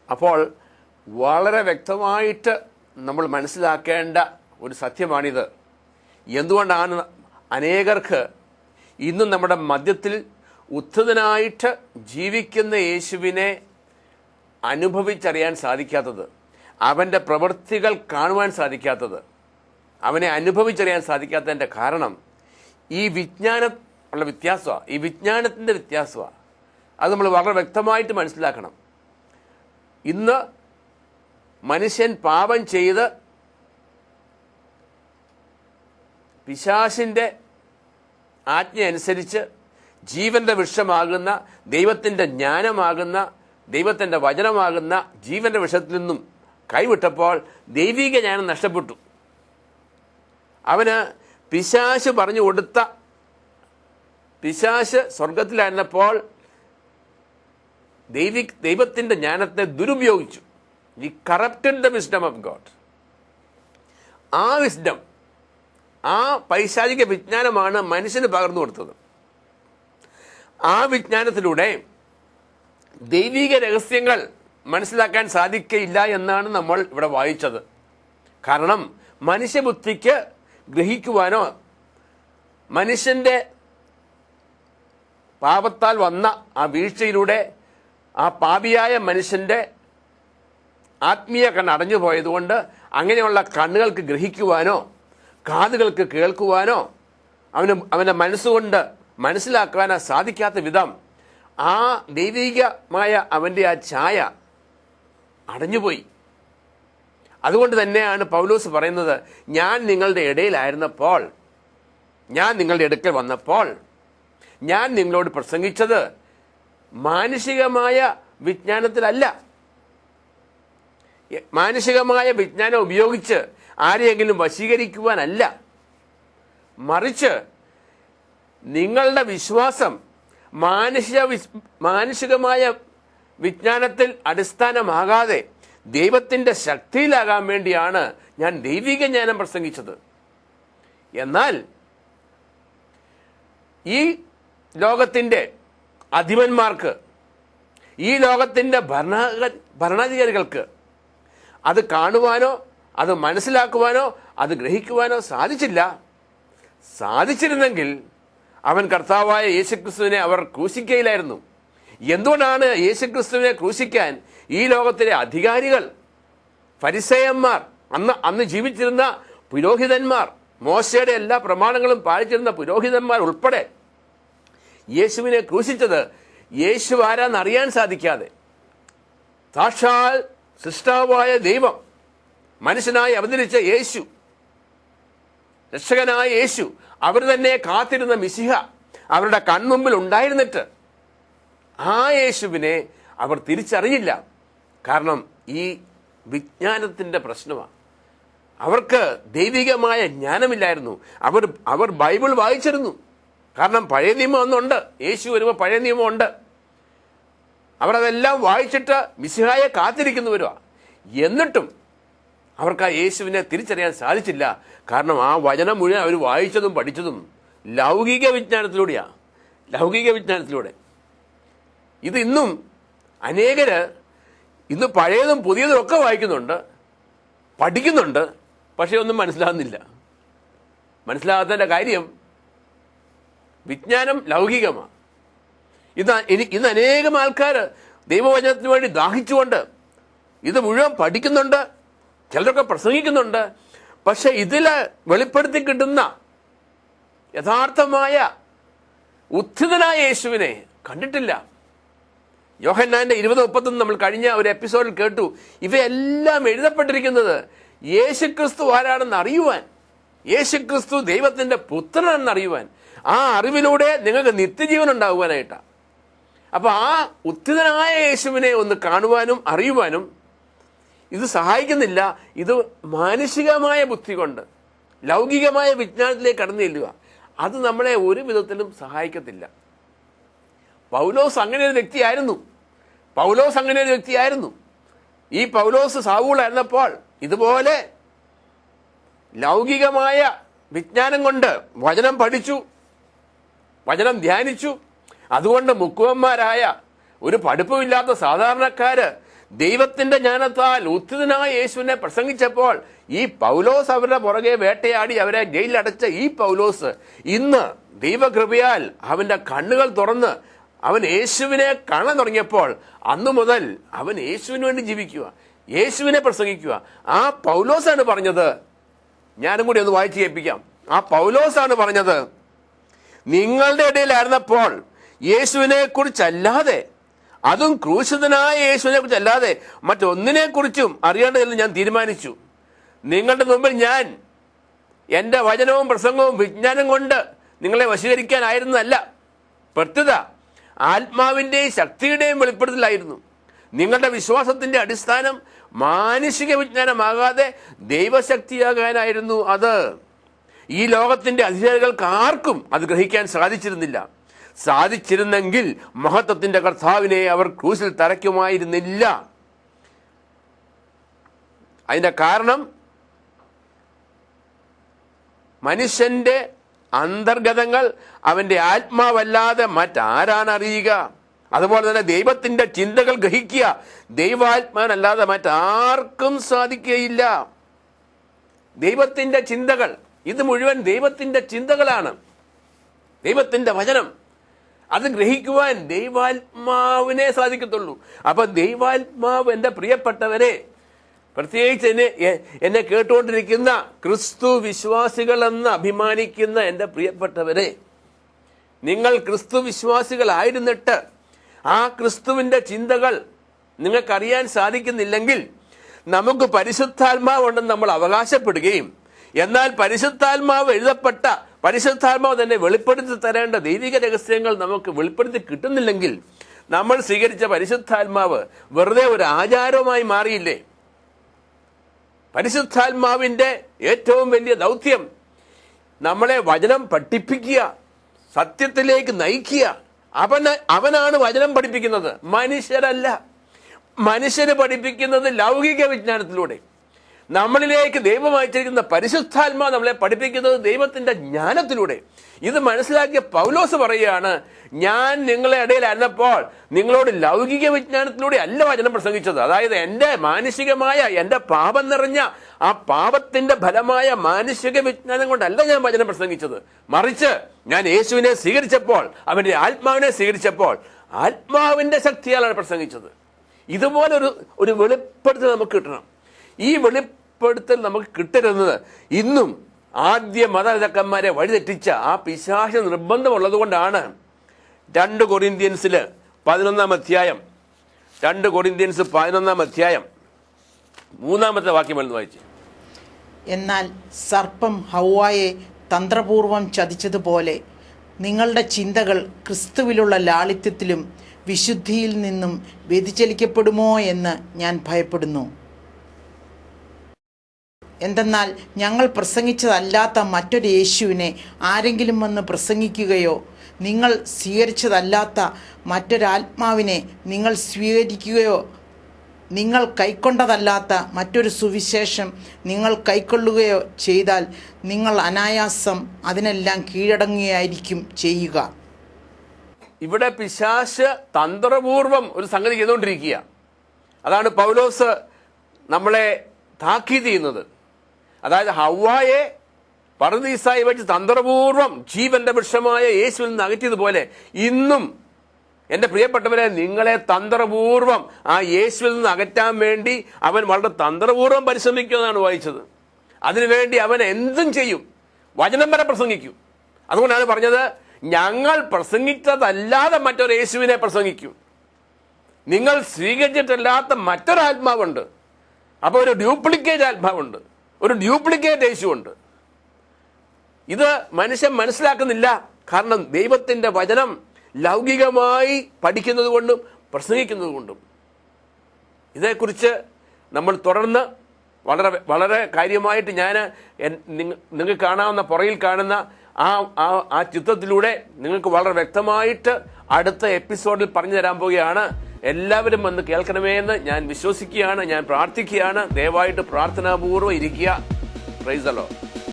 അപ്പോൾ വളരെ വ്യക്തമായിട്ട് നമ്മൾ മനസ്സിലാക്കേണ്ട ഒരു സത്യമാണിത്. എന്തുകൊണ്ടാണ് അനേകർക്ക് ഇന്നും നമ്മുടെ മധ്യത്തിൽ ഉത്ഥിതനായിട്ട് ജീവിക്കുന്ന യേശുവിനെ അനുഭവിച്ചറിയാൻ സാധിക്കാത്തത്, അവൻ്റെ പ്രവൃത്തികൾ കാണുവാൻ സാധിക്കാത്തത്, അവനെ അനുഭവിച്ചറിയാൻ സാധിക്കാത്തതിൻ്റെ കാരണം ഈ വിജ്ഞാനം ഉള്ള വ്യത്യാസമാണ്, ഈ വിജ്ഞാനത്തിൻ്റെ വ്യത്യാസമാണ്. അത് നമ്മൾ വളരെ വ്യക്തമായിട്ട് മനസ്സിലാക്കണം. ഇന്ന് മനുഷ്യൻ പാപം ചെയ്ത് പിശാചിൻ്റെ ആജ്ഞ അനുസരിച്ച് ജീവന്റെ വൃക്ഷമാകുന്ന, ദൈവത്തിൻ്റെ ജ്ഞാനമാകുന്ന, ദൈവത്തിൻ്റെ വചനമാകുന്ന ജീവന്റെ വൃക്ഷത്തിൽ നിന്നും കൈവിട്ടപ്പോൾ ദൈവിക ജ്ഞാനം നഷ്ടപ്പെട്ടു. അവന് പിശാച് പറഞ്ഞു കൊടുത്ത, പിശാച് സ്വർഗത്തിലായിരുന്നപ്പോൾ ദൈവത്തിൻ്റെ ജ്ഞാനത്തെ ദുരുപയോഗിച്ചു. He corrupted the wisdom of God. ആ വിസ്ഡം, ആ പൈശാചിക വിജ്ഞാനമാണ് മനുഷ്യന് പകർന്നു കൊടുത്തത്. ആ വിജ്ഞാനത്തിലൂടെ ദൈവിക രഹസ്യങ്ങൾ മനസ്സിലാക്കാൻ സാധിക്കയില്ല എന്നാണ് നമ്മൾ ഇവിടെ വായിച്ചത്. കാരണം മനുഷ്യബുദ്ധിക്ക് ഗ്രഹിക്കുവാനോ മനുഷ്യൻ്റെ പാപത്താൽ വന്ന ആ വീഴ്ചയിലൂടെ ആ പാപിയായ മനുഷ്യൻ്റെ ആത്മീയ കണ്ണ് അടഞ്ഞു പോയതുകൊണ്ട് അങ്ങനെയുള്ള കണ്ണുകൾക്ക് ഗ്രഹിക്കുവാനോ കാതുകൾക്ക് കേൾക്കുവാനോ അവൻ്റെ മനസ്സുകൊണ്ട് മനസ്സിലാക്കാനോ സാധിക്കാത്ത വിധം ആ ദൈവികമായ അവൻ്റെ ആ ഛായ അടഞ്ഞുപോയി. അതുകൊണ്ട് തന്നെയാണ് പൗലോസ് പറയുന്നത്, ഞാൻ നിങ്ങളുടെ ഇടയിലായിരുന്നപ്പോൾ, ഞാൻ നിങ്ങളുടെ അടുക്കൽ വന്നപ്പോൾ ഞാൻ നിങ്ങളോട് പ്രസംഗിച്ചത് മാനുഷികമായ വിജ്ഞാനത്തിലല്ല, മാനുഷികമായ വിജ്ഞാനം ഉപയോഗിച്ച് ആരെയെങ്കിലും വശീകരിക്കുവാനല്ല, മറിച്ച് നിങ്ങളുടെ വിശ്വാസം മാനുഷികമായ വിജ്ഞാനത്തിൽ അടിസ്ഥാനമാകാതെ ദൈവത്തിൻ്റെ ശക്തിയിലാകാൻ വേണ്ടിയാണ് ഞാൻ ദൈവിക ജ്ഞാനം പ്രസംഗിച്ചത്. എന്നാൽ ഈ ലോകത്തിൻ്റെ അധിപന്മാർക്ക്, ഈ ലോകത്തിൻ്റെ ഭരണാധികാരികൾക്ക് അത് കാണുവാനോ അത് മനസ്സിലാക്കുവാനോ അത് ഗ്രഹിക്കുവാനോ സാധിച്ചില്ല. സാധിച്ചിരുന്നെങ്കിൽ അവൻ കർത്താവായ യേശുക്രിസ്തുവിനെ അവർ ക്രൂശിക്കയില്ലായിരുന്നു. എന്തുകൊണ്ടാണ് യേശുക്രിസ്തുവിനെ ക്രൂശിക്കാൻ ഈ ലോകത്തിലെ അധികാരികൾ, ഫരിസേയന്മാർ, അന്ന് ജീവിച്ചിരുന്ന പുരോഹിതന്മാർ, മോശയുടെ എല്ലാ പ്രമാണങ്ങളും പാലിച്ചിരുന്ന പുരോഹിതന്മാർ ഉൾപ്പെടെ യേശുവിനെ ക്രൂശിച്ചത് യേശു ആരാന്നറിയാൻ സാധിക്കാതെ, സാക്ഷാൽ സൃഷ്ടാവായ ദൈവം മനുഷ്യനായി അവതരിച്ച യേശു, രക്ഷകനായ യേശു, അവർ തന്നെ കാത്തിരുന്ന മിശിഹ അവരുടെ കൺമുമ്പിൽ ഉണ്ടായിരുന്നിട്ട് ആ യേശുവിനെ അവർ തിരിച്ചറിയില്ല. കാരണം ഈ വിജ്ഞാനത്തിൻ്റെ പ്രശ്നമാണ്. അവർക്ക് ദൈവികമായ ജ്ഞാനമില്ലായിരുന്നു. അവർ ബൈബിൾ വായിച്ചിരുന്നു. കാരണം പഴയ നിയമം ഒന്നുണ്ട്, യേശു വരുമ്പോൾ പഴയ നിയമമുണ്ട്. അവർ അതെല്ലാം വായിച്ചിട്ട് മിശിഹായെ കാത്തിരിക്കുന്നവരുമാണ്. എന്നിട്ടും അവർക്ക് ആ യേശുവിനെ തിരിച്ചറിയാൻ സാധിച്ചില്ല. കാരണം ആ വചനം മുഴുവൻ അവർ വായിച്ചതും പഠിച്ചതും ലൗകിക വിജ്ഞാനത്തിലൂടെയാണ്, ലൗകിക വിജ്ഞാനത്തിലൂടെ. ഇത് ഇന്നും അനേകര് ഇന്ന് പഴയതും പുതിയതും ഒക്കെ വായിക്കുന്നുണ്ട്, പഠിക്കുന്നുണ്ട്, പക്ഷെ ഒന്നും മനസ്സിലാകുന്നില്ല. മനസ്സിലാകാത്തതിൻ്റെ കാര്യം വിജ്ഞാനം ലൗകികമാണ്. ഇന്ന് അനേകം ആൾക്കാർ ദൈവവചനത്തിന് വേണ്ടി ദാഹിച്ചുകൊണ്ട് ഇത് മുഴുവൻ പഠിക്കുന്നുണ്ട്, ചിലരൊക്കെ പ്രസംഗിക്കുന്നുണ്ട്. പക്ഷെ ഇതിൽ വെളിപ്പെടുത്തി കിട്ടുന്ന യഥാർത്ഥമായ ഉത്ഥിതനായ യേശുവിനെ കണ്ടിട്ടില്ല. യോഹന്നാന്റെ 20:31 നമ്മൾ കഴിഞ്ഞ ഒരു എപ്പിസോഡിൽ കേട്ടു. ഇവയെല്ലാം എഴുതപ്പെട്ടിരിക്കുന്നത് യേശുക്രിസ്തു ആരാണെന്ന് അറിയുവാൻ, യേശുക്രിസ്തു ദൈവത്തിന്റെ പുത്രനാണെന്ന് അറിയുവാൻ, ആ അറിവിലൂടെ നിങ്ങൾക്ക് നിത്യജീവൻ ഉണ്ടാകുവാനായിട്ടാണ്. അപ്പൊ ആ ഉത്ഥിതനായ യേശുവിനെ ഒന്ന് കാണുവാനും അറിയുവാനും ഇത് സഹായിക്കുന്നില്ല. ഇത് മാനുഷികമായ ബുദ്ധി കൊണ്ട് ലൗകികമായ വിജ്ഞാനത്തിലേക്ക് കടന്നു ചെല്ലുക, അത് നമ്മളെ ഒരു വിധത്തിലും സഹായിക്കത്തില്ല. പൗലോസ് അങ്ങനെ ഒരു വ്യക്തിയായിരുന്നു. ഈ പൗലോസ് സാവൂളായിരുന്നപ്പോൾ ഇതുപോലെ ലൗകികമായ വിജ്ഞാനം കൊണ്ട് വചനം പഠിച്ചു, വചനം ധ്യാനിച്ചു. അതുകൊണ്ട് മുക്കുവന്മാരായ ഒരു പഠിപ്പുമില്ലാത്ത സാധാരണക്കാര് ദൈവത്തിന്റെ ജ്ഞാനത്താൽ ഉത്ഥിതനായ യേശുവിനെ പ്രസംഗിച്ചപ്പോൾ ഈ പൗലോസ് അവരുടെ പുറകെ വേട്ടയാടി അവരെ ജയിലിലടച്ച ഈ പൗലോസ് ഇന്ന് ദൈവകൃപയാൽ അവന്റെ കണ്ണുകൾ തുറന്ന് അവൻ യേശുവിനെ കാണാൻ തുടങ്ങിയപ്പോൾ അന്നു മുതൽ അവൻ യേശുവിന് വേണ്ടി ജീവിക്കുക, യേശുവിനെ പ്രസംഗിക്കുക. ആ പൗലോസാണ് പറഞ്ഞത്, ഞാനും കൂടി ഒന്ന് വായിച്ചു കേൾപ്പിക്കാം. ആ പൗലോസാണ് പറഞ്ഞത്, നിങ്ങളുടെ ഇടയിലായിരുന്നപ്പോൾ യേശുവിനെ കുറിച്ചല്ലാതെ, അതും ക്രൂശിതനായ യേശുവിനെ കുറിച്ചല്ലാതെ മറ്റൊന്നിനെ കുറിച്ചും അറിയേണ്ടതെന്ന് ഞാൻ തീരുമാനിച്ചു. നിങ്ങളുടെ മുമ്പിൽ ഞാൻ എൻ്റെ വചനവും പ്രസംഗവും വിജ്ഞാനം കൊണ്ട് നിങ്ങളെ വശീകരിക്കാനായിരുന്നല്ല, പ്രത്യുത ആത്മാവിൻ്റെയും ശക്തിയുടെയും വെളിപ്പെടുത്തലായിരുന്നു. നിങ്ങളുടെ വിശ്വാസത്തിന്റെ അടിസ്ഥാനം മാനുഷിക വിജ്ഞാനമാകാതെ ദൈവശക്തിയാകാനായിരുന്നു അത്. ഈ ലോകത്തിന്റെ അധികാരികൾക്ക് ആർക്കും അത് ഗ്രഹിക്കാൻ സാധിച്ചിരുന്നില്ല. സാധിച്ചിരുന്നെങ്കിൽ മഹത്വത്തിന്റെ കർത്താവിനെ അവർ ക്രൂശിൽ തറയ്ക്കുമായിരുന്നില്ല. അതിന്റെ കാരണം മനുഷ്യന്റെ അന്തർഗതങ്ങൾ അവന്റെ ആത്മാവല്ലാതെ മറ്റാരാണ് അറിയുക? അതുപോലെ തന്നെ ദൈവത്തിന്റെ ചിന്തകൾ ഗ്രഹിക്കുക ദൈവാത്മാവല്ലാതെ മറ്റാർക്കും സാധിക്കുകയില്ല. ദൈവത്തിന്റെ ചിന്തകൾ, ഇത് മുഴുവൻ ദൈവത്തിന്റെ ചിന്തകളാണ്. ദൈവത്തിന്റെ വചനം അത് ഗ്രഹിക്കുവാൻ ദൈവാത്മാവിനെ സാധിക്കത്തുള്ളൂ. അപ്പൊ ദൈവാത്മാവ് എൻ്റെ പ്രിയപ്പെട്ടവരെ, പ്രത്യേകിച്ച് എന്നെ കേട്ടുകൊണ്ടിരിക്കുന്ന ക്രിസ്തു വിശ്വാസികളെന്ന് അഭിമാനിക്കുന്ന എൻ്റെ പ്രിയപ്പെട്ടവരെ, നിങ്ങൾ ക്രിസ്തു വിശ്വാസികളായിരുന്നിട്ട് ആ ക്രിസ്തുവിന്റെ ചിന്തകൾ നിങ്ങൾക്കറിയാൻ സാധിക്കുന്നില്ലെങ്കിൽ, നമുക്ക് പരിശുദ്ധാത്മാവുണ്ടെന്ന് നമ്മൾ അവകാശപ്പെടുകയും എന്നാൽ പരിശുദ്ധാത്മാവ് എഴുതപ്പെട്ട പരിശുദ്ധാത്മാവ് തന്നെ വെളിപ്പെടുത്തി തരേണ്ട ദൈവിക രഹസ്യങ്ങൾ നമുക്ക് വെളിപ്പെടുത്തി കിട്ടുന്നില്ലെങ്കിൽ, നമ്മൾ സ്വീകരിച്ച പരിശുദ്ധാത്മാവ് വെറുതെ ഒരു ആചാരമായി മാറിയില്ലേ? പരിശുദ്ധാത്മാവിന്റെ ഏറ്റവും വലിയ ദൗത്യം നമ്മളെ വചനം പഠിപ്പിക്കുക, സത്യത്തിലേക്ക് നയിക്കുക. അവനാണ് വചനം പഠിപ്പിക്കുന്നത്, മനുഷ്യരല്ല. മനുഷ്യര് പഠിപ്പിക്കുന്നത് ലൗകിക വിജ്ഞാനത്തിലൂടെ. നമ്മളിലേക്ക് ദൈവം അയച്ചിരിക്കുന്ന പരിശുദ്ധാത്മാവ് നമ്മളെ പഠിപ്പിക്കുന്നത് ദൈവത്തിന്റെ ജ്ഞാനത്തിലൂടെ. ഇത് മനസ്സിലാക്കിയ പൗലോസ് പറയുകയാണ്, ഞാൻ നിങ്ങളെ ഇടയിലായിരുന്നപ്പോൾ നിങ്ങളോട് ലൗകിക വിജ്ഞാനത്തിലൂടെ അല്ല വചനം പ്രസംഗിച്ചത്. അതായത് എൻ്റെ മാനുഷികമായ, എൻ്റെ പാപം നിറഞ്ഞ ആ പാപത്തിന്റെ ഫലമായ മാനുഷിക വിജ്ഞാനം കൊണ്ടല്ല ഞാൻ വചനം പ്രസംഗിച്ചത്. മറിച്ച് ഞാൻ യേശുവിനെ സ്വീകരിച്ചപ്പോൾ, അവന്റെ ആത്മാവിനെ സ്വീകരിച്ചപ്പോൾ ആത്മാവിന്റെ ശക്തിയാലാണ് പ്രസംഗിച്ചത്. ഇതുപോലെ ഒരു വെളിപ്പെടുത്തൽ നമുക്ക് കിട്ടണം. ഈ വെളിപ്പെടുത്തൽ നമുക്ക് കിട്ടരുന്നത് ഇന്നും ആദ്യ മതരാജാക്കന്മാരെ വഴിതെറ്റിച്ച ആ പിശാച നിർബന്ധമുള്ളത് കൊണ്ടാണ്. 2 കൊരിന്ത്യൻസില് 11-ാം അധ്യായം 2 കൊരിന്ത്യൻസ് 11-ാം അധ്യായം 3-ാമത്തെ വാക്യം എന്ന് വായിച്ചു. എന്നാൽ സർപ്പം ഹൗവായെ തന്ത്രപൂർവം ചതിച്ചതുപോലെ നിങ്ങളുടെ ചിന്തകൾ ക്രിസ്തുവിലുള്ള ലാളിത്യത്തിലും വിശുദ്ധിയിൽ നിന്നും വ്യതിചലിക്കപ്പെടുമോ എന്ന് ഞാൻ ഭയപ്പെടുന്നു. എന്തെന്നാൽ ഞങ്ങൾ പ്രസംഗിച്ചതല്ലാത്ത മറ്റൊരു യേശുവിനെ ആരെങ്കിലും വന്ന് പ്രസംഗിക്കുകയോ നിങ്ങൾ സ്വീകരിച്ചതല്ലാത്ത മറ്റൊരാത്മാവിനെ നിങ്ങൾ സ്വീകരിക്കുകയോ നിങ്ങൾ കൈക്കൊണ്ടതല്ലാത്ത മറ്റൊരു സുവിശേഷം നിങ്ങൾ കൈക്കൊള്ളുകയോ ചെയ്താൽ നിങ്ങൾ അനായാസം അതിനെല്ലാം കീഴടങ്ങുകയായിരിക്കും ചെയ്യുക. ഇവിടെ പിശാച് തന്ത്രപൂർവം ഒരു സംഗതി ചെയ്തുകൊണ്ടിരിക്കുക. അതാണ് പൗലോസ് നമ്മളെ താക്കീത് ചെയ്യുന്നത്. അതായത് ഹവ്വായെ പറുദീസായി വെച്ച് തന്ത്രപൂർവം ജീവന്റെ വൃക്ഷമായ യേശുവിൽ നിന്ന് അകറ്റിയതുപോലെ ഇന്നും എൻ്റെ പ്രിയപ്പെട്ടവരെ നിങ്ങളെ തന്ത്രപൂർവം ആ യേശുവിൽ നിന്ന് അകറ്റാൻ വേണ്ടി അവൻ വളരെ തന്ത്രപൂർവം പരിശ്രമിക്കുമെന്നാണ് വായിച്ചത്. അതിനുവേണ്ടി അവൻ എന്തും ചെയ്യും, വചനം വരെ പ്രസംഗിക്കും. അതുകൊണ്ടാണ് പറഞ്ഞത്, ഞങ്ങൾ പ്രസംഗിച്ചതല്ലാതെ മറ്റൊരു യേശുവിനെ പ്രസംഗിക്കും. നിങ്ങൾ സ്വീകരിച്ചിട്ടല്ലാത്ത മറ്റൊരാത്മാവുണ്ട്. അപ്പോൾ ഒരു ഡ്യൂപ്ലിക്കേറ്റ് ആത്മാവുണ്ട്, ഒരു ഡ്യൂപ്ലിക്കേറ്റ് യേശുവുണ്ട്. ഇത് മനുഷ്യൻ മനസ്സിലാക്കുന്നില്ല. കാരണം ദൈവത്തിന്റെ വചനം ലൗകികമായി പഠിക്കുന്നത് കൊണ്ടും പ്രസംഗിക്കുന്നത് കൊണ്ടും. ഇതേക്കുറിച്ച് നമ്മൾ തുടർന്ന് വളരെ വളരെ കാര്യമായിട്ട് നിങ്ങൾക്ക് കാണാവുന്ന പുറകിൽ കാണുന്ന ആ ചിത്രത്തിലൂടെ നിങ്ങൾക്ക് വളരെ വ്യക്തമായിട്ട് അടുത്ത എപ്പിസോഡിൽ പറഞ്ഞു തരാൻ പോവുകയാണ്. എല്ലാവരും വന്ന് കേൾക്കണമേ എന്ന് ഞാൻ വിശ്വസിക്കുകയാണ്, ഞാൻ പ്രാർത്ഥിക്കുകയാണ്. ദയവായിട്ട് പ്രാർത്ഥനാപൂർവ്വം ഇരിക്കുക. Praise the Lord.